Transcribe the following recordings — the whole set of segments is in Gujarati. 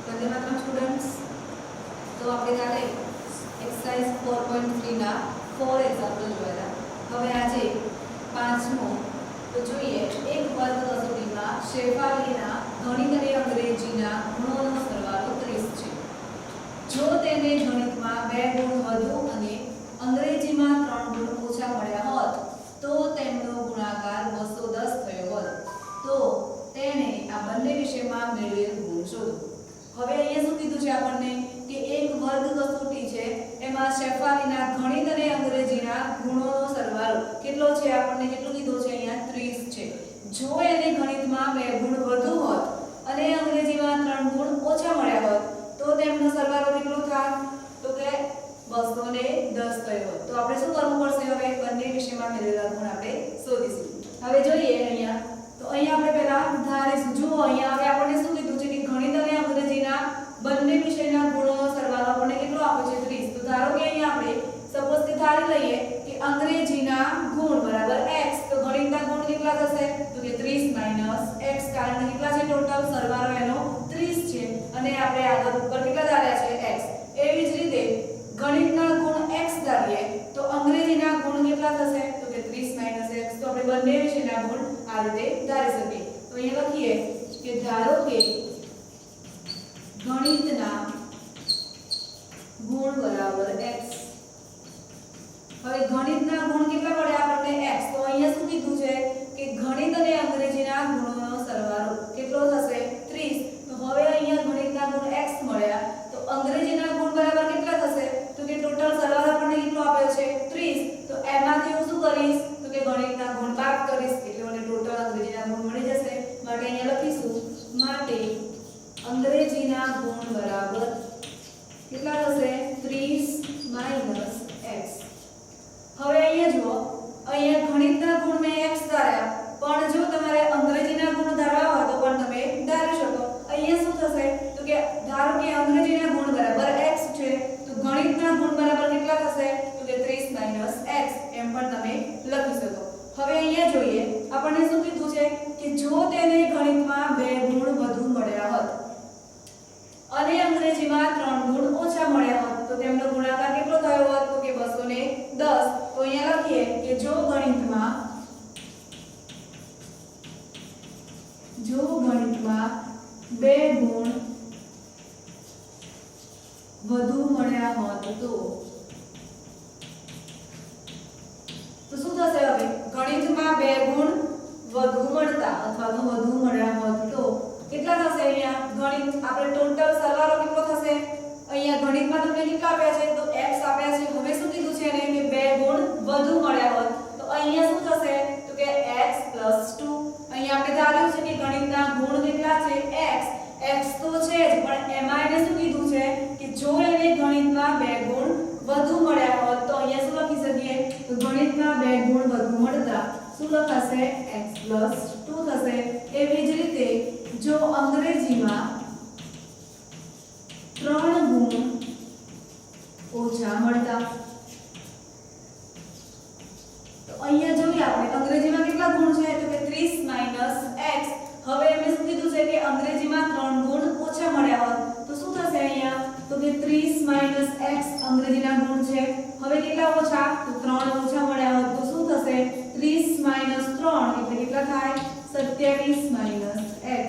વંદે માતરમ સ્ટુડન્ટ્સ. તો આપણે કાલે એક્સરસાઇઝ 4.3 ના 4 એક્ઝામ્પલ જોયા. હવે આજે પાંચમો તો જોઈએ. એક વર્ગ કસોટીમાં શેફાલીના ગણિત અને અંગ્રેજીના ગુણોનો સરવાળો 30 છે. જો તેને ગણિતમાં 2 ગુણ વધુ અને અંગ્રેજીમાં 3 ગુણ ઓછા મળ્યા હોત તો તેમનો ગુણાકાર 210 થયો હોત. તો તેને આ બંને વિષયમાં મેળવેલ ગુણ શોધો. હવે અહીંયા શું કીધું છે આપણને કે એક વર્ગ કસોટી છે, એમાં શેફાલીના ગણિત અને અંગ્રેજીના ગુણોનો સરવાળો કેટલો છે, આપણને કેટલું કીધું છે અહીંયા 30 છે. જો એને ગણિતમાં 2 ગુણ વધુ હોત અને અંગ્રેજીમાં 3 ગુણ ઓછા મળ્યા હોત તો તેમનો સરવાળો કેટલો થાય, તો કે 210 થયો હોત. તો આપણે શું કરવું પડશે, હવે બંને વિષયમાં મેળવેલા ગુણ આપણે શોધીશું. હવે જોઈએ અહીંયા, તો અહીંયા આપણે પહેલા ધારીશું. જુઓ અહીંયા હવે આપણને શું કીધું છે કે ગણિત અને અંગ્રેજીના બંને વિષયના ગુણોનો સરવાળો આપણને કેટલો આપ્યો છે 30. તો ધારો કે અહીંયા આપણે સપોઝ કે ધારી લઈએ કે અંગ્રેજીના ગુણ બરાબર x, તો ગણિતના ગુણ કેટલા થશે, તો કે 30 - x, કારણ કે કેટલા છે ટોટલ સરવાળો એનો 30 છે અને આપણે આગળ ઉપર કેટલા ધાર્યા છે x. એવી જ રીતે ગણિતના ગુણ x ધારીએ તો અંગ્રેજીના ગુણ કેટલા થશે, તો કે 30 - x. તો આપણે બંને વિષયના ગુણ આ રીતે ધારી શકીએ. તો અહીંયા લખીએ કે ધારો કે ગણિતના ગુણ બરાબર x. હવે ગણિતના ગુણ કેટલા મળ્યા આપણને x. તો અહીંયા શું કીધું છે કે ગણિત અને અંગ્રેજીના ગુણોનો સરવાળો કેટલો થશે 30. તો હવે અહીંયા ગણિતના ગુણ x મળ્યા તો અંગ્રેજીના ગુણ બરાબર કેટલા થશે, તો કે ટોટલ સરવાળો આપણને કેટલો આપ્યો છે 30. તો એમાંથી હું શું કરીશ, તો કે ગણિતના ગુણ બાદ કરીશ એટલે મને ટોટલ અંગ્રેજીના ગુણ મળી જશે. માટે અહીંયા લખીશું માટે અંગ્રેજીના ગુણ બરાબર કેટલા થશે 30 - x. હવે અહીંયા જુઓ, અહીંયા ગણિતના ગુણ મેં x ધાર્યા, પણ જો તમારે અંગ્રેજીના ગુણ ધારવા હોય તો પણ તમે ધારી શકો. અહીંયા શું થશે, તો કે ધારો કે અંગ્રેજીના ગુણ બરાબર x છે તો ગણિતના ગુણ બરાબર કેટલા થશે, તો કે 30 - x એમ પણ તમે લખી શકો. હવે અહીંયા જોઈએ આપણને શું કીધું છે કે જો તેને ગણિતમાં 2 ગુણ વધુ મળ્યા હોત અને અંગ્રેજીમાં 3 ગુણ ઓછા મળ્યા હોત તો તેમનો ગુણાકાર કેટલો થયો હોત, તો કે 210. તો અહીંયા લખીએ કે જો ગણિતમાં 2 ગુણ વધુ મળ્યા હોત તો શું થશે, હવે ગણિતમાં 2 ગુણ વધુ મળતા અથવા તો વધુ મળ્યા હોત તો કેટલા થશે. અહીંયા ગણિત આપણે ટોટલ સરવાળો કેટલો થશે, અહીંયા ગણિતમાં તમને કેટલા આપ્યા છે, તો x આપ્યા છે. હવે શું કીધું છે એને કે 2 ગુણ વધુ મળ્યા હોત તો અહીંયા શું થશે, તો કે x + 2. અહીંયા આપણે ધાર્યું છે કે ગણિતના ગુણ કેટલા છે x તો છે જ, પણ એમાં એને શું કીધું છે કે જો એને ગણિતમાં 2 ગુણ વધુ મળ્યા હોત તો અહીંયા શું લખી શકીએ, તો ગણિતમાં 2 ગુણ વધુ મળતા શું લખાશે x + 2 થશે. એવી જ રીતે જો અંગ્રેજીમાં 3 ગુણ ઓછા મળતા તો અહીંયા જોઈએ આપણે અંગ્રેજીમાં કેટલા ગુણ છે, તો કે 30 - x. હવે એમે શું કીધું છે કે અંગ્રેજીમાં 3 ગુણ ઓછા મળ્યા હોત તો શું થશે અહીંયા, તો કે 30 - x અંગ્રેજીના ગુણ છે. હવે કેટલા ઓછા, તો 3 ઓછા મળ્યા હોત તો શું થશે, 30 - 3 એટલે કેટલા થાય 27 - x.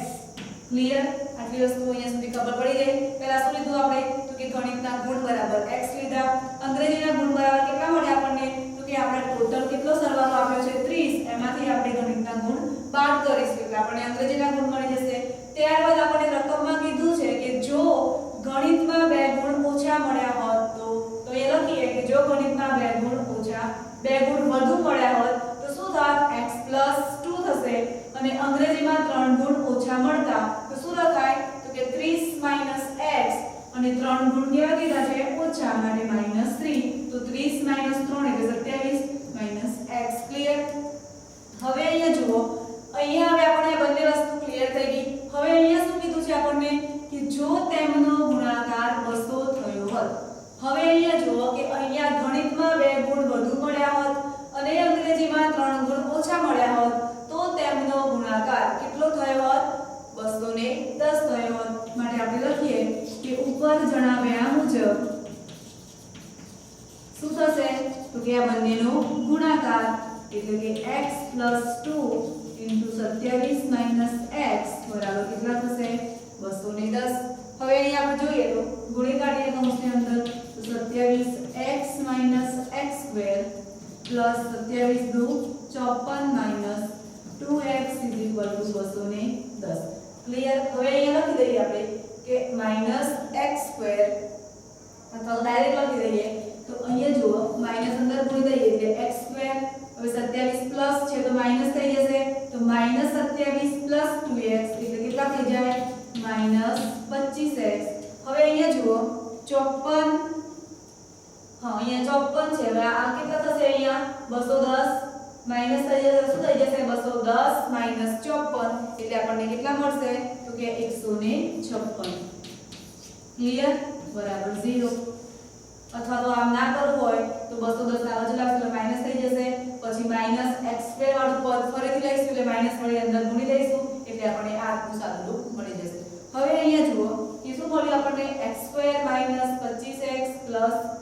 ક્લિયર? આટલી વસ્તુ અહીંયા સુધી ખબર પડી ગઈ. પહેલા શું લીધું આપણે, તો કે ગણિતના ગુણ બરાબર x લીધા, અંગ્રેજીના ગુણ બરાબર કેટલા મળ્યા આપણને, તો કે આપણે ટોટલ કેટલો સરવાળો આપ્યો છે 30, એમાંથી આપણે ગણિતના ગુણ બાદ કરીશું એટલે આપણને અંગ્રેજીના ગુણ મળી જશે. ત્યારબાદ આપણે રકમમાં કીધું છે કે જો ગણિતમાં 2 ગુણ ઓછા મળ્યા હોત તો એ લખીએ કે જો ગણિતમાં 2 ગુણ વધુ મળ્યા હોત તો શું થાત, x + 2 થશે અને અંગ્રેજીમાં 3 ગુણ ઓછા મળતા તો શું લખાય, તો કે 30 - x અને 3 ગુણ કેવા કીધા છે ઓછા માટે -3. તો 30 - 3 એટલે 27 - x. ક્લિયર? હવે અહીંયા જુઓ, અહીંયા હવે આપણે બંને વસ્તુ ક્લિયર થઈ ગઈ. હવે અહીંયા શું કીધું છે આપણને કે જો તેમનો ગુણાકાર 200 થયો હોત. હવે અહીંયા જુઓ કે અહીંયા ગણિતમાં 2 ગુણ વધુ મળ્યા હોત અને અંગ્રેજીમાં 3 ગુણ ઓછા મળ્યા હોત તો તેમનો ગુણાકાર કેટલો થયો હોત, 210 થયો હોત. માટે આપણે લખીએ ઉપર જણાવ્યા મુજબ શું થશે તો કે આ બંનેનો ગુણાકાર એટલે કે x + 2 * 27 - x બરાબર કેટલા થશે 210. હવે અહીં આપણે જોઈએ તો ગુણી કાઢીએ કૌંસની અંદર તો 27x - x² + 27 * 2 54 - 2x = 210. ક્લિયર. હવે અહીંયા લખી દઈએ આપણે કે -x² અથવા ડાયરેક્ટ લખી દઈએ તો અહીંયા જુઓ માઈનસ અંદર ગુણી દઈએ એટલે x². હવે 27 પ્લસ છે તો માઈનસ થઈ જશે તો -27 + 2x એટલે કેટલા થઈ જાય -25x. હવે અહીંયા જુઓ 54 હા અહીંયા 54 છે. હવે આ કેટલા થશે અહીંયા 210 માઈનસ થઈ જશે શું થઈ જશે 210 - 54 એટલે આપણને કેટલા મળશે તો કે 156. ક્લિયર બરાબર 0. અથવા તો આમ ના કરવું હોય તો 210 આ બાજુ લાવશું એટલે માઈનસ થઈ જશે પછી -x² વાળું પદ ફરીથી લઈશું એટલે માઈનસ વળી અંદર ગુણી દઈશું એટલે આપણને આ આખું સાદું રૂપ મળી જશે. હવે અહીંયા જુઓ કે શું મળ્યું આપણને x² - 25x +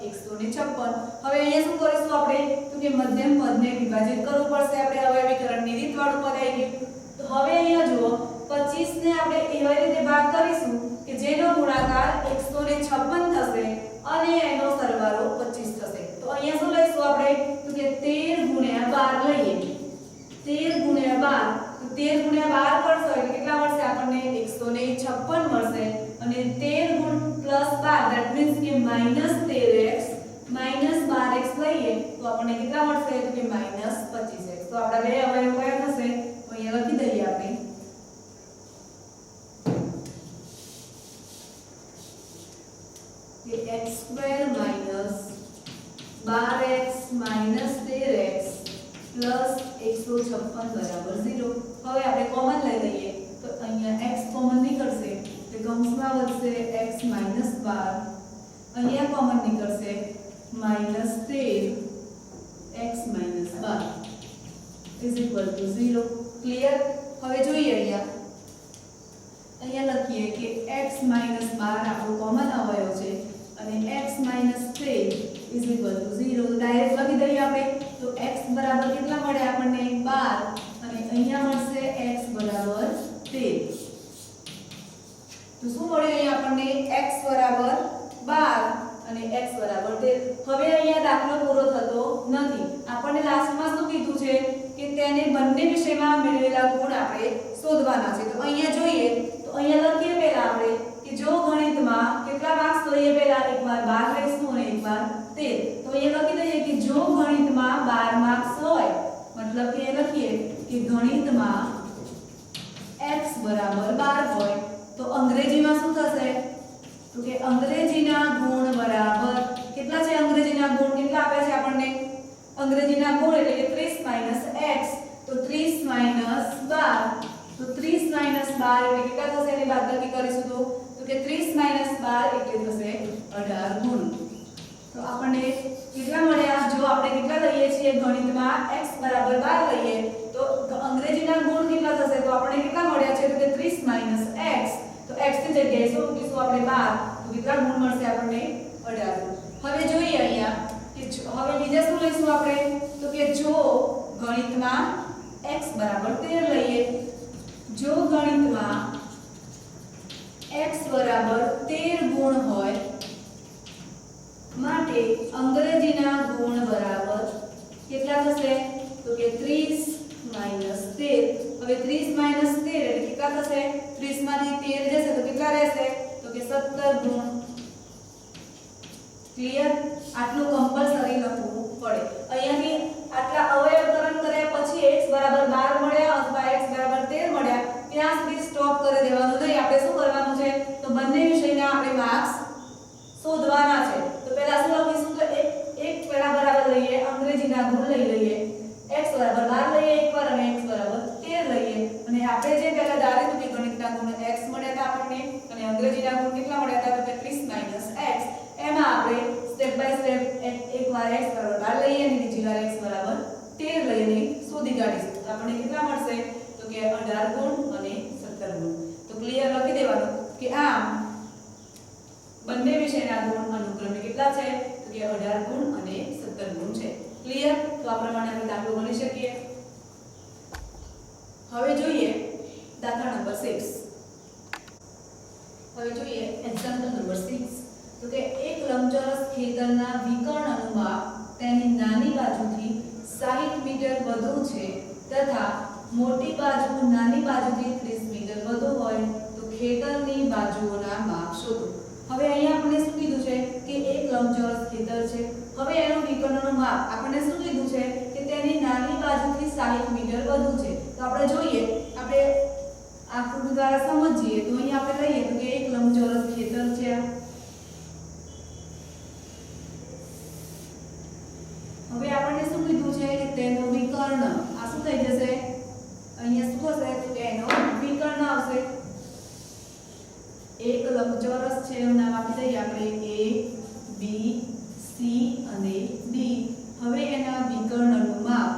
156. હવે અહીંયા શું કરીશું આપણે તો કે મધ્યમ પદને વિભાજિત કરવું પડશે આપણે. હવે અવિકરણની રીત વાળું પદ આવી ગયું. તો હવે અહીંયા જુઓ 25 ને આપણે એવી રીતે ભાગ કરીશું કે જેનો ગુણાકાર 156 થશે અને એનો સરવાળો 25 થશે. તો અહીંયા શું લઈશું આપણે તો કે 13 * 12 લઈએ. 13 * 12 તો 13 * 12 કરશો એટલે કેટલા મળશે આપણને 156 મળશે અને 13 + 12 ધેટ મીન્સ કે -13x - 12x લઈએ તો આપણને કેટલા મળશે તો કે -25x. તો આપડા બે અવયવ કયા થશે તો અહીંયા લખી દઈએ આપણે કે x² - 12x - 13x + 156 = 0. હવે આપણે કોમન લઈ લઈએ તો અહીંયા x કોમન નીકળશે એટલે કૌંસમાં વધશે x - 12 અહીંયા કોમન નીકળશે -13x - 12 = 0. ક્લિયર. હવે જોઈએ અહીંયા લખીએ કે x - 12 આપણો કોમન અવયવ છે અને x - 13 = 0. ડાયરેક્ટ લખી દઈએ આપણે તો x બરાબર કેટલા મળે આપણને 12 અને અહીંયા મળશે x બરાબર 13. તો શું મળ્યું અહીંયા આપણને x બરાબર 12 અને x બરાબર 13. હવે અહીંયા દાખલો પૂરો થતો નથી. આપણને લાસ્ટમાં શું કીધું છે કે તેને બંને વિષયમાં મેળવેલા ગુણ આપણે શોધવાના છે. તો અહીંયા જોઈએ તો અહીંયા લખીએ પહેલા આપણે કે જો ગણિતમાં કેટલા માર્ક્સ લઈએ પહેલા એકવાર 12 લઈશું અને એકવાર 13. તો અહીંયા લખી દઈએ કે જો ગણિતમાં 12 માર્ક્સ હોય મતલબ કે લખીએ કે ગણિતમાં x બરાબર 12 હોય તો અંગ્રેજીમાં શું થશે તો કે અંગ્રેજીના ગુણ બરાબર કેટલા છે અંગ્રેજીના ગુણ કેટલા આપ્યા છે આપણને અંગ્રેજીના ગુણ એટલે કે 30 - x તો 30 - 12 તો 30 - 12 એટલે કેટલા થશે એની બાદબાકી કરીશું તો કે 30 - 12 એટલે થશે 18 ગુણ. તો આપણને કેટલા મળ્યા જો આપણે કેટલા લઈએ છીએ ગણિતમાં x બરાબર 12 લઈએ તો અંગ્રેજીના ગુણ કેટલા થશે તો આપણને કેટલા મળ્યા છે તો કે 30 - x તો x ની જગ્યાએ શું મૂકીશું આપણે 12 તો કેટલા ગુણ મળશે આપણને 18 ગુણ. હવે જોઈએ અહીંયા કે હવે બીજા શું લઈશું આપણે તો કે જો ગણિતમાં x બરાબર 13 લઈએ જો ગણિતમાં x બરાબર 13 ગુણ હોય માટે અંગ્રેજીના ગુણ બરાબર કેટલા થશે તો કે 30 - 13. હવે 30 - 13 એટલે કેટલા થશે 30 માંથી 13 જશે તો કેટલા રહેશે તો કે 17 ગુણ. ક્લિયર. આટલું કમ્પલસરી લખવું પડે. અહીંયાથી આટલા અવયવકરણ કર્યા પછી x બરાબર 12 મળ્યા અથવા x બરાબર 13 મળ્યા ત્યાં સુધી સ્ટોપ કરી દેવાનું નહીં. આપણે શું કરવાનું છે તો બંને વિષયના આપણે માર્ક્સ શોધવાના છે. તો પહેલા શું લખીશું તો એક પહેલા બરાબર લઈએ અંગ્રેજીના ગુણ લઈ લઈએ x બરાબર 12 લઈએ એકવાર અને x બરાબર 13 લઈએ અને આપણે જે પહેલા ધાર્યું કે ગણિતના ગુણ x મળ્યા હતા આપણને અને અંગ્રેજીના ગુણ કેટલા મળ્યા હતા તો કે 30 - x. એમાં આપણે સ્ટેપ બાય સ્ટેપ એકવાર x બરાબર 12 લઈએ અને બીજી વાર x બરાબર 13 લઈને શોધી કાઢીશું. તો આપણને કેટલા મળશે તો કે 18 ગુણ અને 17 ગુણ. તો ક્લિયર લખી દેવાનું કે આમ બંને વિષયના ગુણ અનુક્રમે કેટલા છે તો કે 18 ગુણ અને 17 ગુણ છે. ક્લિયર? તો આ પ્રમાણે આપણે દાખલો ગણી શકીએ. હવે જોઈએ દાખલા નંબર 6. હવે જોઈએ એક્ઝામ્પલ નંબર 6. તો કે એક લંબચોરસ ખેતરના વિકર્ણનું માપ તેની નાની બાજુથી 60 મીટર વધુ છે તથા મોટી બાજુ નાની બાજુથી 30 મીટર વધુ હોય તો ખેતરની બાજુઓના માપ શોધો. હવે અહીંયા આપણે શું કીધું છે કે એક લંબચોરસ ખેતર છે. હવે એનું વિકર્ણનું માપ આપણે શું કીધું છે કે તેની નાની બાજુથી 60 મીટર વધુ છે. તો આપણે જોઈએ, આપણે આકૃતિ દ્વારા સમજીએ તો અહીંયા આપણે લઈએ તો કે એક લંબચોરસ ખેતર છે. હવે આપણને શું કીધું છે કે તેનો વિકર્ણ આ શું થઈ જશે, અહીંયા શું થશે તો કે એનો વિકર્ણ આવશે. એક લંબચોરસ છે એનું નામ આપી દઈએ આપણે A B C અને D. હવે એના વિકર્ણનું માપ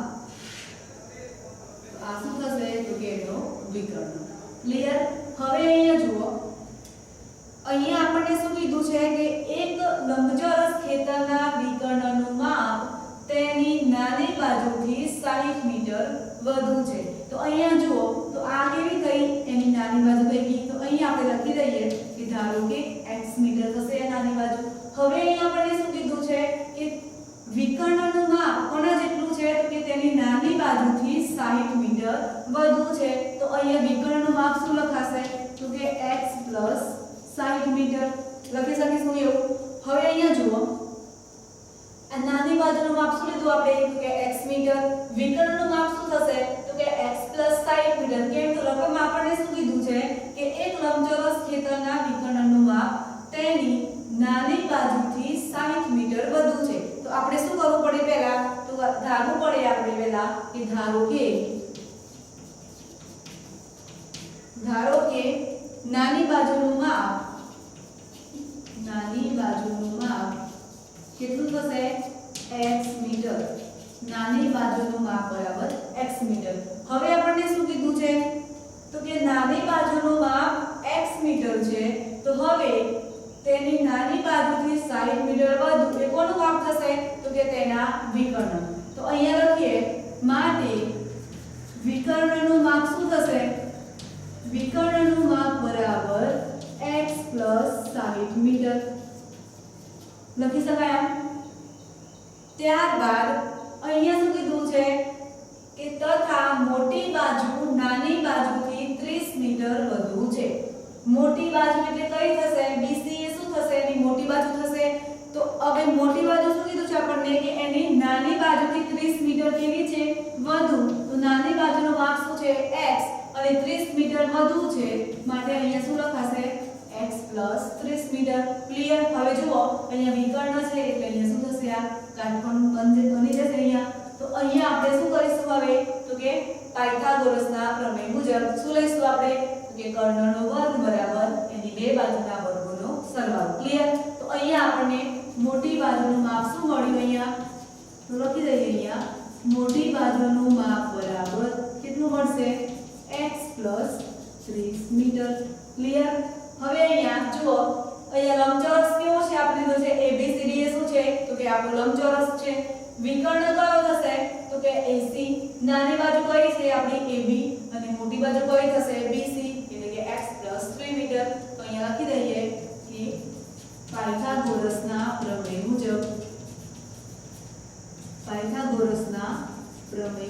આ શું થશે તો કે એનો વિકર્ણ. ક્લિયર? હવે અહીંયા જુઓ, અહીંયા આપણને શું કીધું છે કે એક લંબચોરસ ખેતરના વિકર્ણનું માપ તેની નાની બાજુથી 60 મીટર વધુ છે. તો અહીંયા જુઓ તો આ કેવી થઈ, એની નાની બાજુ થઈ ગઈ. તો અહીંયા આપણે લખી દઈએ કે ધારો કે x મીટર થશે એ નાની બાજુ. હવે અહીંયા આપણે શું કીધું છે કે વિકર્ણનું માપ કોના જેટલું છે તો કે તેની નાની બાજુથી 60 મીટર વધુ છે. તો અહીંયા વિકર્ણનું માપ શું લખાશે તો કે x 60 મીટર લખી શકીશું એવું. હવે અહીંયા જુઓ, આ નાની બાજુનું માપ શું લીધું આપણે તો કે x મીટર. વિકર્ણનું માપ શું થશે તો કે x 60 મીટર. કેમ? તો રકમ આપણને શું કીધું છે કે એક લંબચોરસ ખેતરના વિકર્ણનું માપ તેની નાની બાજુથી 60 મીટર વધુ છે. તો આપણે શું કરવું પડે પહેલા તો ધારવું પડે આપણે પહેલા કે ધારો કે નાની બાજુનું માપ કેટલું થશે x મીટર. નાની બાજુનું માપ બરાબર x મીટર. હવે આપણને શું કીધું છે તો કે નાની બાજુનું માપ x મીટર છે. તો હવે તેની નાની બાજુથી 60 મીટર વધુ એ કોનું માપ થશે તો કે તેના વિકર્ણ. તો અહીંયા લખીએ માટે વિકર્ણનું માપ શું થશે, વિકર્ણનું માપ બરાબર x 60 મીટર લખી શકાય. ત્યારબાદ અહીંયા શું કીધું છે કે તથા મોટી બાજુ નાની બાજુથી 30 મીટર વધુ છે. મોટી બાજુ એટલે કઈ થશે BC એ શું થશે એની મોટી બાજુ થશે. તો હવે મોટી બાજુ શું કીધું છે આપણને કે એની નાની બાજુથી 30 મીટર કેવી છે વધુ. તો નાની બાજુનું માપ શું છે x અને 30 મીટર વધુ છે માટે અહીંયા શું લખાશે x 30 મીટર. ક્લિયર? હવે જુઓ અહીંયા વિકર્ણ છે એટલે અહીંયા શું થશે આ કાટખૂણ બની જશે અહીંયા. તો અહીંયા આપણે શું કરીશું હવે તો કે પાયથાગોરસના પ્રમેય મુજબ શું લઈશું આપણે કે કર્ણનો વર્ગ બરાબર એની બે બાજુના વર્ગોનો સરવાળો. ક્લિયર? તો અહીંયા આપણને મોટી બાજુનું માપ શું મળ્યું, અહીંયા તો લખી દઈએ અહીંયા મોટી બાજુનું માપ બરાબર કેટલું મળશે x 30 મીટર. ક્લિયર? હવે અહીંયા જુઓ, અહીંયા લંબચોરસ કેવો છે આપણે લીધો છે ABCD એ શું છે તો કે આપણો લંબચોરસ છે. વિકર્ણ કયો થશે તો કે AC. નાની બાજુ કઈ છે આપણી AB અને મોટી બાજુ કઈ થશે BC એટલે કે x 3 મીટર. તો અહીંયા લખી દઈએ કે પાયથાગોરસના પ્રમેય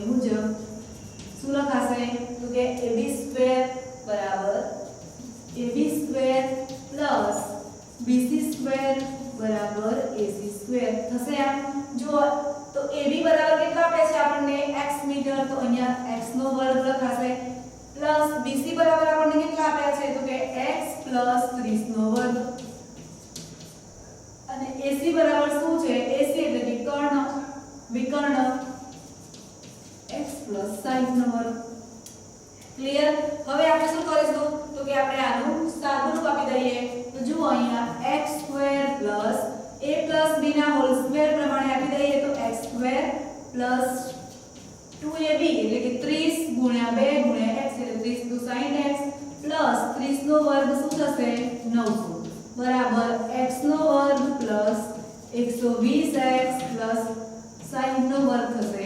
મુજબ શું લખાશે તો કે AB² બરાબર AB² પ્લસ BC² બરાબર AC² થશે. આમ જો તો AB બરાબર કેટલા આપે છે આપણને x મીટર. તો અહીંયા x નો વર્ગ લખાશે પ્લસ BC બરાબર આપણને કેટલા આપ્યા છે તો કે x 30 નો વર્ગ અને AC બરાબર શું છે AC એટલે કે વિકર્ણ x 60 નો વર્ગ. ક્લિયર? હવે આપણે શું કરીશું તો કે આપણે આનું સાદુરૂપ આપી દઈએ. તો જુઓ અહીંયા x² plus a plus b ના હોલ સ્ક્વેર પ્રમાણે આપી દઈએ તો x² પ્લસ 2ab એટલે કે 30 ગુણ્યા 2 ગુણ્યા x એટલે 30 * 60x પ્લસ 30 નો વર્ગ શું થશે 900 બરાબર x² નો વર્ગ પ્લસ 120x પ્લસ 60 નો વર્ગ થશે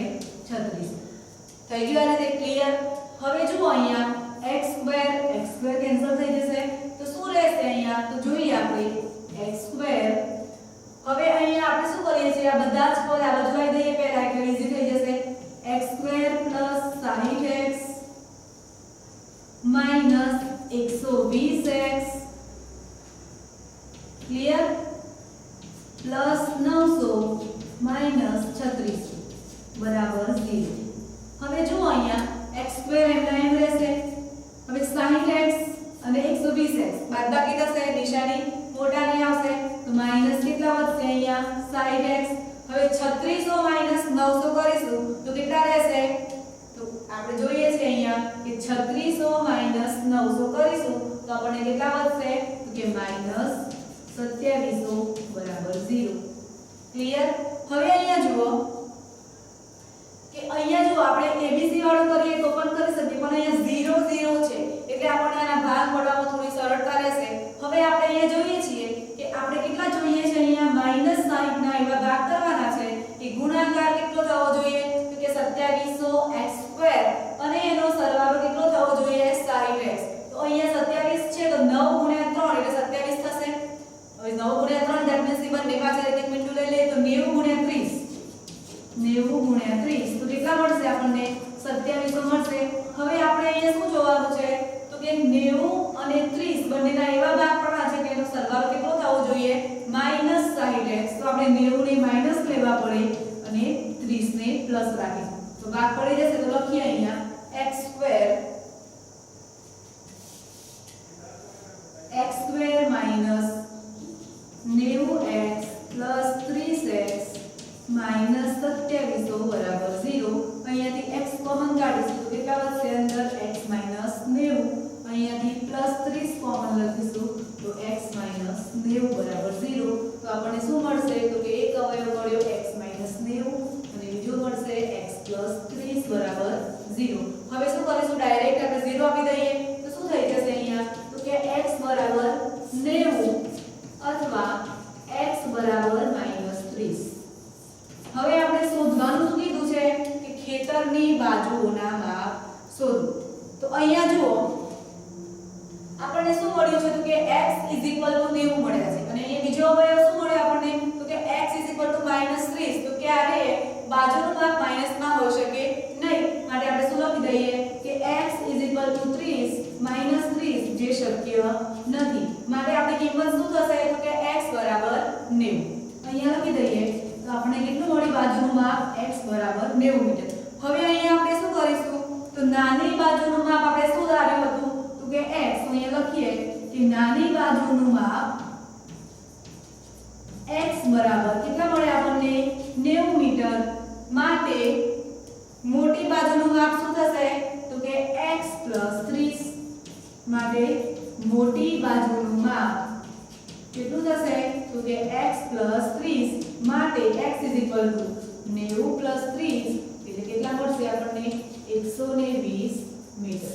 36. થઈ ગયું આ રીતે ક્લિયર. હવે જુઓ અહીંયા x² કેન્સલ થઈ જશે તો શું રહેશે અહીંયા તો જોઈએ આપણે x². હવે અહીંયા આપણે શું કરીએ છીએ આ બધા જ પદ આ બાજુ લઈ દઈએ પહેલા એટલે ઈઝી થઈ જશે. x² + 60x - 120x clear plus 900 minus 36 બરાબર 0. હવે જુઓ અહીંયા x² એમ રહેશે. હવે 60x અને 120x બાદબાકી થશે નિશાની મોટાની આવશે તો માઈનસ કેટલા વધશે અહીંયા 60x. હવે 3600 માઈનસ 900 કરીશું તો કેટલા રહેશે તો આપણે જોઈએ છે અહીંયા કે 3600 માઈનસ 900 કરીશું તો આપણને કેટલા વધશે તો કે માઈનસ 2700 બરાબર 0. ક્લિયર. હવે અહીંયા જુઓ કે અહીંયા જો આપણે abc વાળું કરીએ તો પણ કરી શકીએ પણ અહીંયા 0 0 છે એટલે આપણને આના ભાગ પાડવામાં થોડી સરળતા રહેશે. હવે આપણે અહીંયા જોઈએ છીએ કે આપણે કેટલા જોઈએ છે અહીંયા -60 ના એવા ભાગ કરવાના છે કે ગુણાકાર કેટલો થવો જોઈએ તો કે 2700x² અને એનો સરવાળો કેટલો થવો જોઈએ 60x. તો અહીંયા 27 છે તો 9 * 3 એટલે 27 થશે. હવે 9 * 3 ધેટ મીન્સ ઈ બંને પાછળ એક એક મિનિટ લઈ લે તો 90 * 30 90 * 30 તો કેટલા મળશે આપણને 2700 મળશે. હવે આપણે અહીંયા શું જોવાનું છે તો કે 90 અને 30 બંનેના એવા ભાગ પડવા છે કે એનો સરવાળો કેટલો થવો જોઈએ -60x. તો આપણે 90 ને માઈનસ લેવા પડે અને 30 ને પ્લસ રાખીશું તો ભાગ પડી જશે. તો લખીએ અહીંયા x² -90x + 30x -2700 બરાબર 0. અહીંયાથી x કોમન કાઢીશું તો કેટલા વધશે અંદર x - 90. અહીંયાથી +30 કોમન લખીશું તો x - 90 બરાબર 0. તો આપણને શું મળશે તો કે એક અવયવ મળ્યો x - 90 અને બીજો મળશે x + 30 બરાબર 0. હવે શું કરીશું ડાયરેક્ટ આપણે 0 આપી દઈએ તો શું થઈ જશે અહીંયા તો કે x બરાબર 90 અથવા x બરાબર -30. હવે આપણે શોધવાનું શું કીધું છે કે ખેતરની બાજુઓના માપ શોધો. તો અહીંયા જુઓ આપણને શું મળ્યું છે તો કે x = 90 મળ્યા છે અને અહીંયા બીજો અવયવ શું મળ્યો આપણને તો કે x = -30. તો ક્યારે બાજુનું માપ માઈનસમાં હોઈ શકે નહીં માટે આપણે શું લખી દઈએ કે x = 30 - 30 જે શક્ય નથી માટે આપણી કિંમત શું થશે તો કે x બરાબર 90. અહીંયા લખી દઈએ તો આપણે કેટલું મળ્યું બાજુનું માપ x બરાબર 90 મીટર. હવે અહીંયા આપણે શું કરીશું તો નાની બાજુનું માપ આપણે શું ધાર્યું હતું તો કે x. તો અહીંયા લખીએ કે નાની બાજુનું માપ x બરાબર કેટલા મળે આપણને 90 મીટર માટે મોટી બાજુનું માપ શું થશે તો કે x + 30 માટે મોટી બાજુનું માપ કેટલું થશે તો કે x + 30 માટે x = 90 + 30 એટલે કેટલા મળશે આપણને 120 મીટર.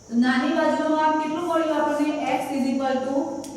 તો નાની બાજુનું માપ કેટલું મળ્યું આપણને x =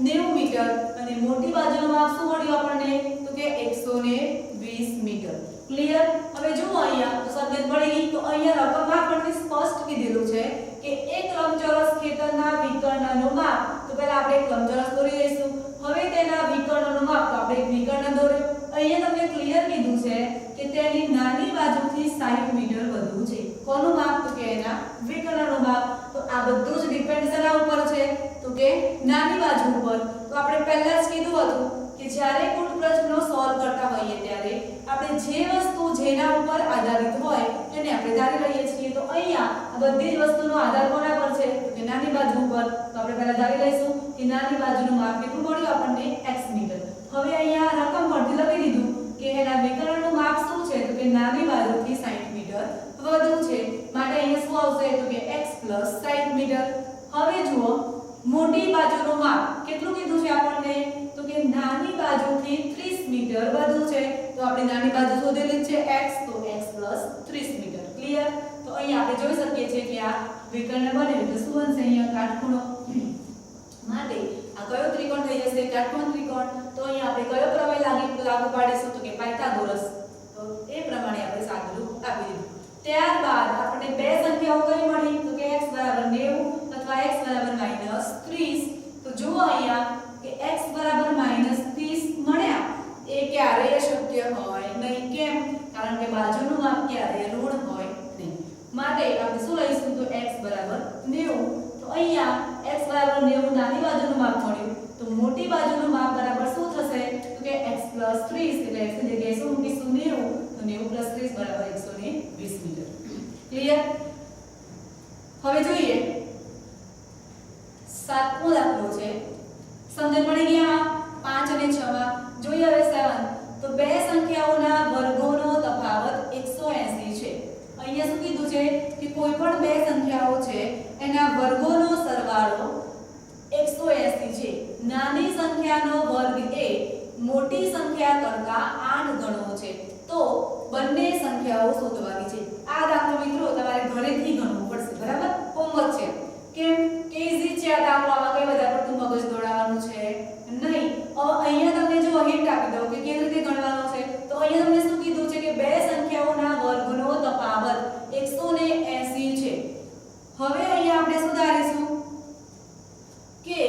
90 મીટર અને મોટી બાજુનું માપ શું મળ્યું આપણને તો કે 120 મીટર. ક્લિયર. હવે જુઓ અહીંયા તો સમજણ પડી ગઈ. તો અહીંયા રકમમાં આપણને સ્પષ્ટ કીધેલું છે કે એક લંબચોરસ ખેતરના વિકર્ણનું માપ તો પહેલા આપણે એક લંબચોરસ દોરી દઈશું. હવે તેના વિકર્ણનું માપ તો આપણે એક વિકર્ણ દોર્યું. અહીંયા તમને ક્લિયર કીધું છે કે તેની નાની બાજુથી 60 મીટર વધુ છે. કોનું માપ તો કે એના વિકર્ણનું માપ. તો આ બધું જ ડિપેન્ડ શેના ઉપર છે તો કે નાની બાજુ ઉપર. તો આપણે પહેલા જ કીધું હતું કે જ્યારે કુલ પ્રશ્નો સોલ્વ કરતા હોઈએ ત્યારે આપણે જે વસ્તુ જેના ઉપર આધારિત હોય એને આપણે ધારી લઈએ છીએ. તો અહીંયા આ બધી જ વસ્તુનો આધાર કોના પર છે તો કે નાની બાજુ ઉપર. તો આપણે પહેલા ધારી લઈશું કે નાની બાજુનું માપ કેટલું મળ્યું આપણને x મીટર. હવે અહીંયા રકમ પરથી લખી દીધું કે એના વિકર્ણનું માપ શું છે તો કે નાની બાજુથી 60 મીટર વધુ છે માટે અહીંયા શું આવશે તો કે x + 60 મીટર. હવે જુઓ મોટી બાજુનું માપ કેટલું કીધું છે આપણને તો કે નાની બાજુથી 30 મીટર વધુ છે. તો આપણે નાની બાજુ શોધેલી છે x તો x + 30 મીટર. ક્લિયર. તો અહીંયા આપણે જોઈ શકીએ છીએ કે આ વિકર્ણ બને એટલે શું બનશે અહીંયા કાટખૂણો માટે આ કયો ત્રિકોણ થઈ જશે કાટકોણ ત્રિકોણ. સાદો રસ તો એ પ્રમાણે આપણે સાદુરૂપ આપી દીધું ત્યારબાદ આપણે બે સંખ્યાઓ કઈ મળી તો કે x બરાબર 90 અથવા x બરાબર -30 તો જુઓ અહીંયા કે x બરાબર -30 મળ્યા એ ક્યારેય શક્ય હોય નહીં કેમ કારણ કે બાજુનું માપ ક્યારેય ઋણ હોય નહીં માટે આપણે શું લઈશું તો x બરાબર 90 તો અહીંયા x બરાબર 90 નાની બાજુનું માપ મળ્યું તો મોટી બાજુનું માપ બરાબર શું થશે તો કે x + 30 એટલે x ની જગ્યાએ શું મૂકીશું 90 તો 90 + 30 બરાબર 120 મીટર ક્લિયર હવે જોઈએ સાતમો દાખલો છે સમજણ પડી ગયા 5 અને 6 માં જોઈએ હવે 7 તો બે સંખ્યાઓના વર્ગોનો તફાવત 180 છે અહીંયા શું કીધું છે કે કોઈ પણ બે સંખ્યાઓ છે એના વર્ગોનો સરવાળો 180 છે નાની સંખ્યાનો વર્ગ એ મોટી સંખ્યા કરતા 8 ગણો છે તો બંને સંખ્યાઓ શોધવાની છે આ દાખલો મિત્રો તમારે ઘરેથી ગણવું પડશે બરાબર હોમવર્ક છે કેમ કે ઈઝી છે આ દાખલો આમાં કઈ વધારે પડતું મગજ દોડાવવાનું છે નહીં હવે અહીંયા તમને જો હિન્ટ આપી દઉં કે કેવી રીતે ગણવાનું છે તો અહીંયા તમને શું કીધું છે કે બે સંખ્યાઓના વર્ગનો તફાવત 180 છે હવે અહીંયા આપણે સુધારીશું કે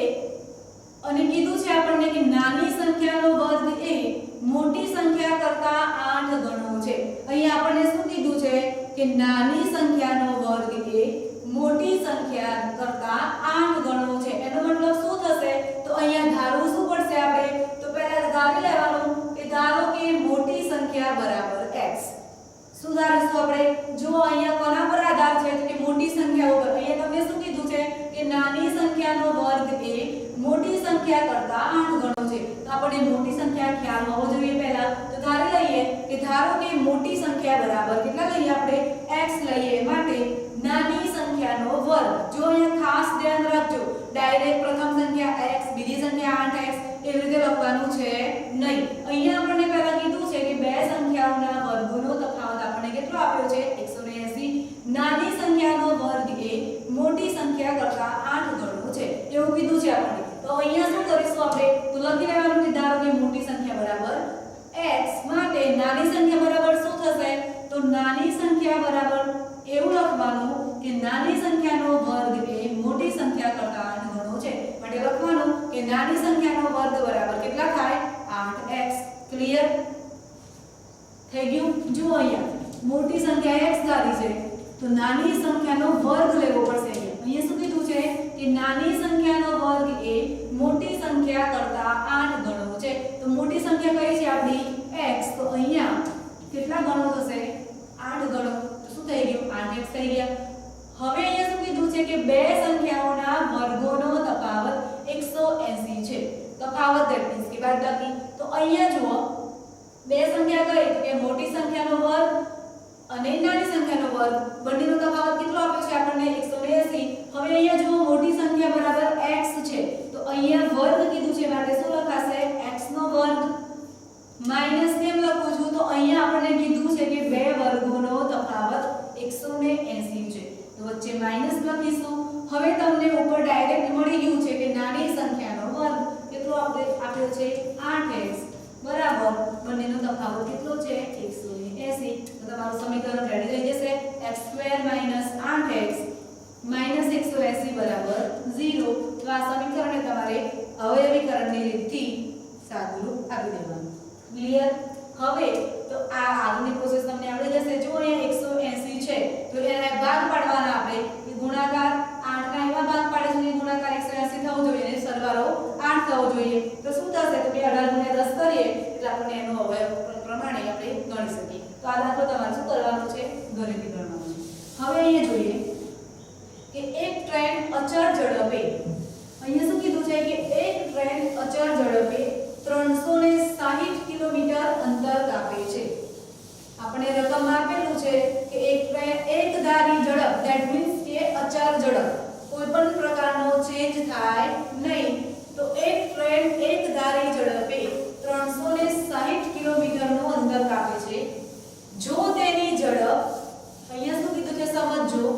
અને કીધું છે આપણને કે નાની સંખ્યાનો વર્ગ એ મોટી સંખ્યા કરતા 8 ગણો છે અહીંયા આપણને શું કીધું છે કે નાની સંખ્યાનો વર્ગ એ મોટી સંખ્યા કરતા 8 ગણો છે એનો મતલબ શું થશે તો અહીંયા ધારવું શું પડશે આપણે તો પહેલા ધારી લેવાનું કે ધારો કે મોટી સંખ્યા બરાબર x શું ધારીશું આપણે જો અહીંયા કોના પર આધાર છે તો કે મોટી સંખ્યાઓ પર અહીંયા તમને શું કીધું છે કે નાની સંખ્યાનો વર્ગ એ મોટી સંખ્યા કરતા 8 ગણો છે તો આપણે મોટી સંખ્યા ખ્યાલ હોવો જોઈએ પહેલા તો ધારી લઈએ કે ધારો કે મોટી સંખ્યા બરાબર કેટલા લઈએ આપણે x લઈએ માટે નાની સંખ્યાનો વર્ગ જો અહીંયા ખાસ ધ્યાન રાખજો ડાયરેક્ટ પ્રથમ સંખ્યા x બીજી સંખ્યા 8x એવી રીતે લખવાનું છે નહીં અહીંયા આપણને પહેલા કીધું છે કે બે સંખ્યાઓના વર્ગોનો તફાવત આપણને કેટલો આપ્યો છે 180 નાની સંખ્યાનો વર્ગ એ મોટી સંખ્યા કરતા 8 ગણો છે એવું કીધું છે આપણને તો અહીંયા શું કરીશું આપણે તો લખી લેવાનું કે ધારો કે મોટી સંખ્યા બરાબર x માટે નાની સંખ્યા બરાબર શું થશે તો નાની સંખ્યા બરાબર એવું લખવાનું કે નાની સંખ્યાનો વર્ગ એ મોટી સંખ્યા કરતા 8 ગણો છે માટે લખવાનું કે નાની સંખ્યાનો વર્ગ બરાબર કેટલા થાય 8x ક્લિયર થઈ ગયું જુઓ અહીંયા મોટી સંખ્યા x ધારી છે તો નાની સંખ્યાનો વર્ગ લેવો પડશે અહીંયા શું કીધું છે કે નાની સંખ્યાનો વર્ગ એ મોટી સંખ્યા કરતા 8 ગણો છે તો મોટી સંખ્યા કઈ છે આપણી x તો અહીંયા કેટલા ગણો થશે 8 ગણો તો શું થઈ ગયું 8x થઈ ગયા હવે અહીંયા શું કીધું છે કે બે સંખ્યાઓના વર્ગોનો તફાવત 180 છે તફાવત ધેટ મીન્સ કે બાદબાકી તો અહીંયા જુઓ બે સંખ્યા કઈ કે મોટી સંખ્યાનો વર્ગ અને નાની સંખ્યાનો વર્ગ બંનેનો તફાવત કેટલો આપ્યો છે આપણને 180 હવે અહીંયા જુઓ મોટી સંખ્યા બરાબર x છે તો અહીંયા વર્ગ કીધું છે માટે શું લખાશે x નો વર્ગ માઈનસ કેમ લખું છું તો અહીંયા આપણને કીધું છે કે બે વર્ગોનો તફાવત 180 છે તો વચ્ચે માઈનસ લખીશું હવે તમને ઉપર ડાયરેક્ટ મળી ગયું છે કે નાની સંખ્યાનો વર્ગ કેટલો આપણે આપ્યો છે 8x બરાબર બંનેનો તફાવત કેટલો છે 180 તો તમારું સમીકરણ રેડી થઈ જશે x² - 8x - 180 બરાબર 0 તો આ સમીકરણને તમારે અવયવીકરણની રીતથી સાદુરૂપ આપી દેવાનું ક્લિયર હવે તો આ આગળની પ્રોસેસ તમને આવડી જશે જો અહીંયા 180 છે તો એને ભાગ પાડવાના આપણે કે ગુણાકાર 8 ના એવા ભાગ પાડે છે ગુણાકાર 180 થવો જોઈએ અને સરવાળો 8 થવો જોઈએ તો શું થશે તો કે 18 * 10 કરીએ એટલે આપણે એનો અવયવ પ્રમાણે આપણે ગણી શકીએ તો આ દાખલો તમારે શું કરવાનો છે ઘરેથી ગણવાનો છે હવે અહીંયા જોઈએ કે એક ટ્રેન અચળ ઝડપે અહીંયા શું કીધું છે કે એક ટ્રેન અચળ ઝડપે 360 કિલોમીટર અંતર કાપે છે આપણે રકમ આપેલું છે કે એક ટ્રેન એક ધારી ઝડપ ધેટ મીન્સ કે અચળ ઝડપ કોઈ પણ પ્રકારનો ચેન્જ થાય નહીં તો એક ટ્રેન એક ધારી ઝડપે 360 કિલોમીટરનું અંતર કાપે છે જો તેની ઝડપ અહીંયા શું કીધું છે સમજો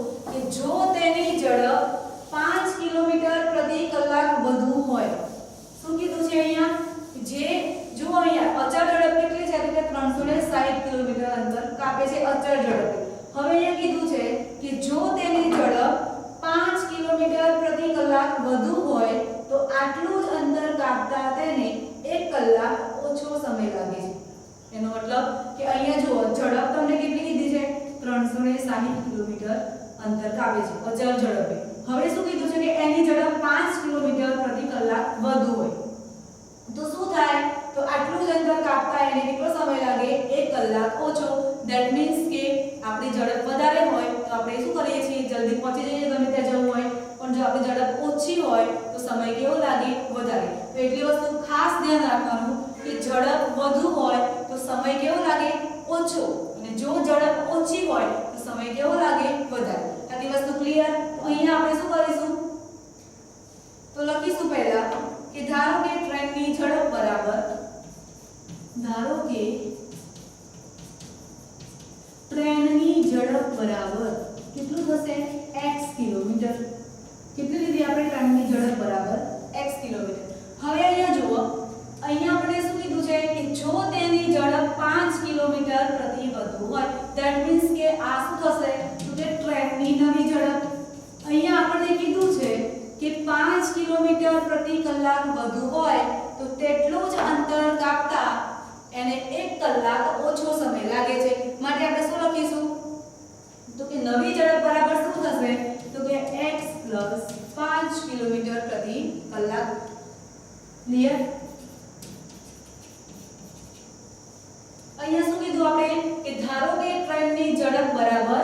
અંતર કાપે છે અચળ ઝડપે. હવે શું કીધું છે કે એની ઝડપ 5 કિલોમીટર પ્રતિ કલાક વધુ હોય તો શું થાય તો આટલું જ અંતર કાપતા એને કેટલો સમય લાગે 1 કલાક ઓછો. ધેટ મીન્સ કે આપણી ઝડપ વધારે હોય તો આપણે શું કરીએ છીએ જલ્દી પહોંચી જઈએ ગમે ત્યાં જવું હોય, પણ જો આપણી ઝડપ ઓછી હોય તો સમય કેવો લાગે વધારે. તો એટલી વસ્તુ ખાસ ધ્યાન રાખવાનું કે ઝડપ વધુ હોય તો સમય કેવો લાગે ઓછો, અને જો ઝડપ ઓછી હોય તો સમય કેવો લાગે વધારે. આટલી વસ્તુ ક્લિયર. તો અહીંયા આપણે શું કરીશું તો લખીશું પહેલા કે ધારો કે ટ્રેનની ઝડપ બરાબર કેટલું થશે x કિલોમીટર. કેટલી લીધી આપણે ટ્રેનની ઝડપ બરાબર x કિલોમીટર. હવે અહીંયા જુઓ અહીંયા આપણે શું કીધું છે કે જો તેની ઝડપ 5 કિલોમીટર પ્રતિ વધુ હોય ધેટ મીન્સ કે આ શું થશે તો કે ટ્રેનની નવી ઝડપ. અહીંયા આપણે કીધું છે કે 5 કિલોમીટર પ્રતિ કલાક વધુ હોય તો તેટલું જ અંતર કાપતા એને 1 કલાક ઓછો સમય લાગે છે. માટે આપણે શું લખીશું તો કે નવી ઝડપ બરાબર શું થશે તો કે x 5 કિલોમીટર પ્રતિ કલાક. ક્લિયર. અહીંયા શું કીધું આપણે કે ધારો કે ટ્રેનની ઝડપ બરાબર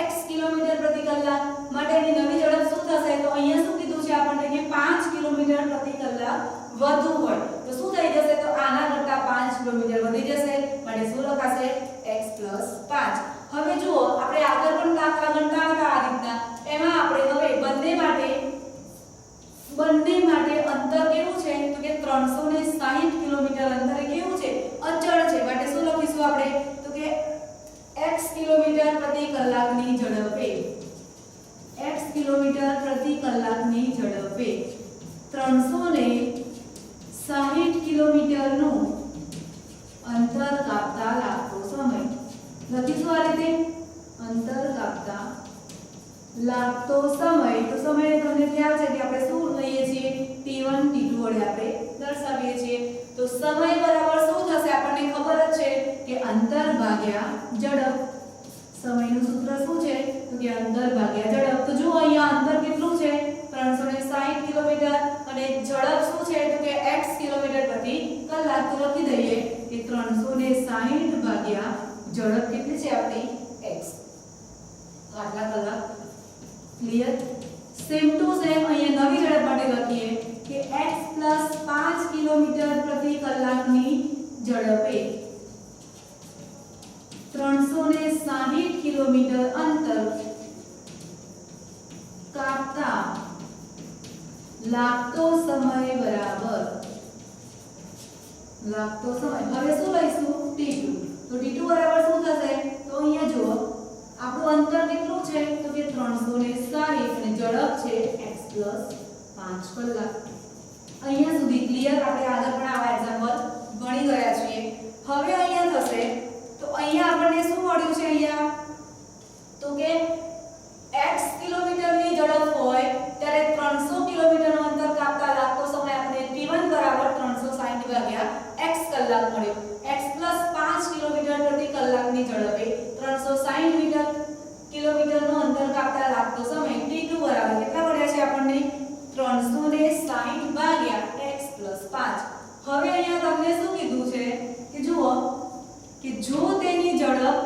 x કિલોમીટર પ્રતિ કલાક. માટે એની નવી ઝડપ શું થશે તો અહીંયા શું કીધું છે આપણને કે 5 કિલોમીટર પ્રતિ કલાક વધુ હોય તો શું થઈ જશે તો આના કરતા 5 કિલોમીટર વધી જશે. માટે શું લખાશે x 5. હવે જુઓ આપણે આગળ પણ દાખલા ગણતા હતા આ રીતના. એમાં આપણે હવે બંને માટે અંતર કેવું છે તો કે 360 કિલોમીટર અંતર કેવું છે અચળ છે. માટે શું લખીશું આપણે તો કે x કિલોમીટર પ્રતિ કલાકની ઝડપે ઝડપે 360 કિલોમીટરનું અંતર કાપતા લાગતો સમય. લખીશું આ રીતે અંતર કાપતા લાગતો સમય. તો સમય તમને ખ્યાલ છે કે આપણે શું લઈએ છીએ t1 t2 વડે આપણે દર્શાવીએ છીએ. તો સમય બરાબર શું થશે આપણને ખબર જ છે કે અંતર ભાગ્યા ઝડપ. સમયનું સૂત્ર શું છે તો કે અંતર ભાગ્યા ઝડપ. તો જો અહીંયા અંતર કેટલું છે 360 કિલોમીટર અને ઝડપ શું છે તો કે x કિલોમીટર પ્રતિ કલાક. તો લખી દઈએ કે 360 ભાગ્યા ઝડપ કેટલી છે આપણી x. તો આટલા કલાક. ક્લિયર. સેમ ટુ સેમ અહીંયા નવી ઝડપ માટે લખીએ કે x 5 કિલોમીટર પ્રતિ કલાકની ઝડપે 360 કિલોમીટર અંતર કાપતા લાગતો સમય બરાબર લાગતો સમય. હવે શું લઈશું t2. તો t2 બરાબર શું થશે તો અહીંયા જુઓ આપણું અંતર કેટલું છે તો કે 360 અને ઝડપ છે x 5 કલાક. અહીંયા સુધી ક્લિયર. આપણે આગળ પણ આવા એક્ઝામ્પલ ભણી ગયા છીએ. હવે અહીંયા થશે તો અહીંયા આપણને શું મળ્યું છે અહીંયા તો કે x કિલોમીટરની ઝડપ હોય ત્યારે 300 કિલોમીટરનું અંતર કાપતા લાગતો સમય આપણે t1 બરાબર 360 ભાગ્યા x કલાક મળ્યો. x 5 કિલોમીટર પ્રતિ કલાકની ઝડપે 360 કિલોમીટરનું અંતર કાપતા લાગતો સમય t2 બરાબર કેટલા મળ્યા છે આપણને 360 ભાગ્યા x 5. હવે અહીંયા તમને શું કીધું છે કે જુઓ કે જો તેની ઝડપ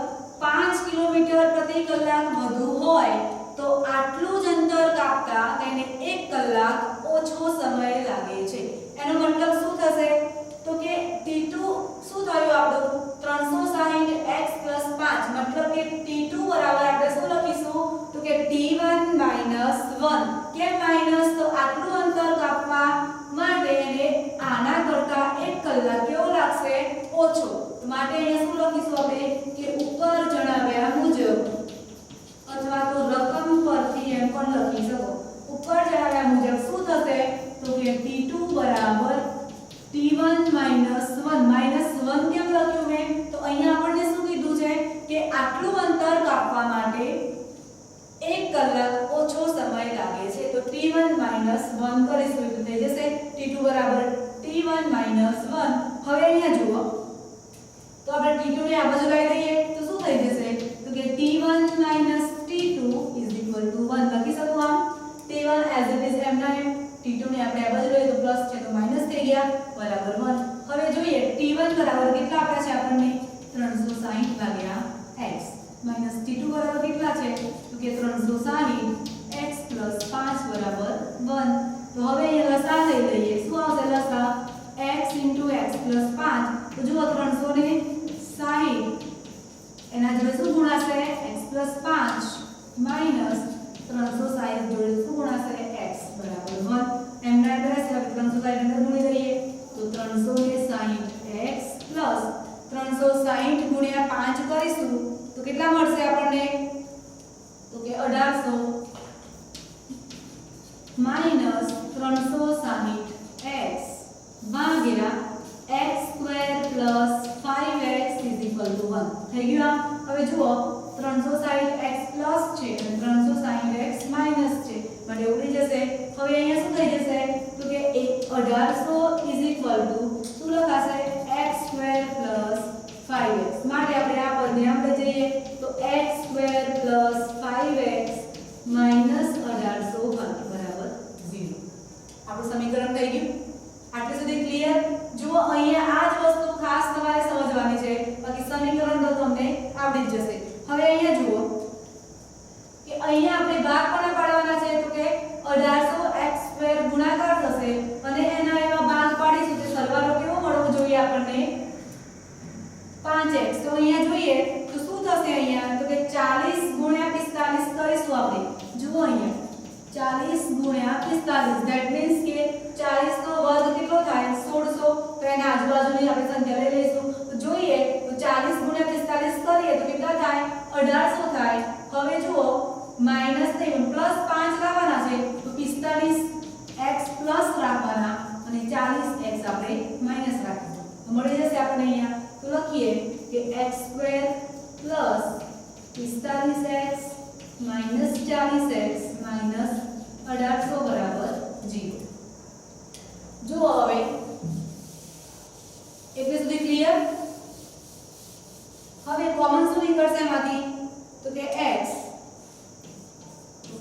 5 કિલોમીટર પ્રતિ કલાક વધુ હોય તો આટલું જ અંતર કાપતા તેને 1 કલાક ઓછો સમય લાગે છે. એનો મતલબ શું થશે તો કે t2 શું થયું આપણું 360 x 5 મતલબ કે t2 બરાબર આપણે શું લખીશું તો કે t1 - 1. કેમ માઈનસ તો આટલું અંતર કાપવા માટે એને આના કરતા 1 કલાક કેવો લાગશે ઓછો. માટે અહીંયા શું લખીશું આપણે કે ઉપર જણાવ્યા મુજબ અથવા તો રકમ પરથી એમ પણ લખી શકો. ઉપર જણાવ્યા મુજબ શું થશે તો કે t2 બરાબર t1 - 1. -1 કેમ લખ્યું મેં તો અહીંયા આપણને શું કીધું છે કે આટલું અંતર કાપવા માટે 1 કલાક ઓછો સમય લાગે છે. તો t1 - 1 કરીશું એટલે થઈ જશે t2 બરાબર t1 - 1. હવે અહીંયા જુઓ તો આપણે t2 ને આ બાજુ લઈ લઈએ તો શું થઈ જશે તો કે t1 - t2 = 1. હવે જોઈએ t1 બરાબર કેટલા આપ્યા છે આપણને 360 ભાગ્યા x માઈનસ t2 બરાબર કેટલા છે તો કે 360 x + 5 બરાબર 1. તો હવે અહીંયા લસા લઈ લઈએ. શું આવશે લસા? x * x + 5. તો જુઓ 360 એના જોડે શું ગુણાશે x + 5 માઈનસ 360 જોડે શું ગુણાશે x બરાબર 1. એમના એમ રહેશે. હવે 360 અંદર ગુણી દઈએ તો 360x + 360 ગુણ્યા 5 કરીશું તો કેટલા મળશે આપણને તો કે 1800 માઈનસ 360x ભાગ્યા x² + 5x = 1 થઈ ગયું. હવે જુઓ 360x પ્લસ છે અને 360x માઈનસ છે માટે ઉડી જશે. હવે અહીંયા શું થઈ જશે તો કે 1800 શું લખાશે x² + 5x માટે આપણે આ પદને આમ લઈ જઈએ તો x² + 5x - 1800 બરાબર 0. આપણું સમીકરણ થઈ ગયું. આટલે સુધી ક્લિયર? જુઓ અહીંયા આ જ વસ્તુ ખાસ તમારે સમજવાની છે, બાકી સમીકરણ તો તમને આવડી જ જશે. હવે અહીંયા જુઓ કે અહીંયા આપણે ભાગ કોને પાડવાના છે તો કે 1800x² ગુણાકાર થશે અને એના એવા ભાગ પાડીશું તો સરવાળો કેવો મળવો જોઈએ આપણને 5x. તો અહીંયા જોઈએ તો શું થશે અહીંયા તો કે 40 ગુણ્યા 45 કરીશું આપણે. જુઓ અહીંયા 40 ગુણ્યા 45 ધેટ મીન્સ કે 40 નો વર્ગ કેટલો થાય 1600. તો એના આજુબાજુની આપણે સંખ્યા લઈ લઈશું. તો જોઈએ તો 40 ગુણ્યા 45 કરીએ તો કેટલા થાય 1800 થાય. હવે જુઓ માઈનસ નહીં પ્લસ 5 લાવવાના છે તો 45x પ્લસ રાખવાના અને 40x આપણે માઈનસ રાખીશું. તો મળી જશે આપણને અહીંયા. તો લખીએ કે x² + 45x - 40x - 1800 બરાબર 0. જુઓ હવે એટલે સુધી ક્લિયર? હવે કોમન શું નીકળશે એમાંથી તો કે x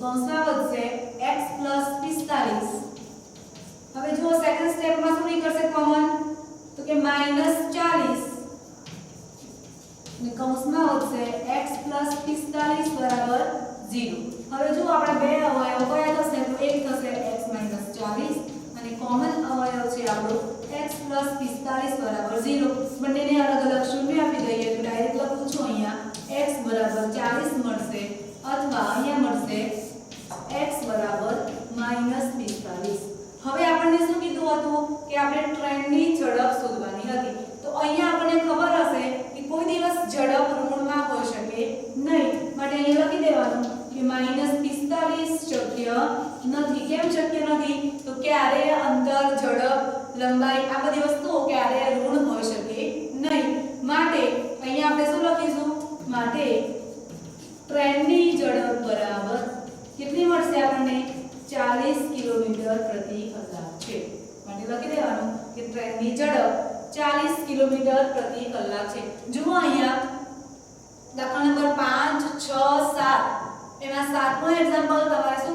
કૌંસમાં વધશે x + 45. હવે જુઓ સેકન્ડ સ્ટેપમાં શું નીકળશે કોમન તો કે -40 અને કૌંસમાં વધશે x + 45 બરાબર 0. હવે જો આપણા બે અવયવ કયા થશે તો એક થશે x - 40 અને કોમન અવયવ છે આપણો x + 45 બરાબર 0. બંનેને અલગ અલગ શૂન્ય આપી દઈએ તો ડાયરેક્ટ લખું છું અહીંયા x બરાબર 40 મળશે અથવા અહીંયા મળશે x બરાબર -45. હવે આપણને શું કીધું હતું કે આપણે ટ્રેનની ઝડપ શોધવાની હતી. તો અહીંયા આપણને ખબર હશે કે કોઈ દિવસ ઝડપ ઋણમાં હોઈ શકે નહીં માટે અહીંયા લખી દેવાનું કે -45 શક્ય નથી. કેમ શક્ય નથી તો ક્યારે અંતર ઝડપ લંબાઈ આ બધી વસ્તુઓ ક્યારે ઋણ હોઈ શકે નહીં. માટે અહીંયા આપણે શું લખીશું માટે ટ્રેનની ઝડપ બરાબર કેટલી મળશે આપણને 40 કિલોમીટર પ્રતિ કલાક છે. માટે લખી દેવાનું કે ટ્રેનની ઝડપ 40 કિલોમીટર પ્રતિ કલાક છે. જુઓ અહીંયા દાખલા નંબર 5 6 7 એમાં 7નું એક્ઝામ્પલ તમારે શું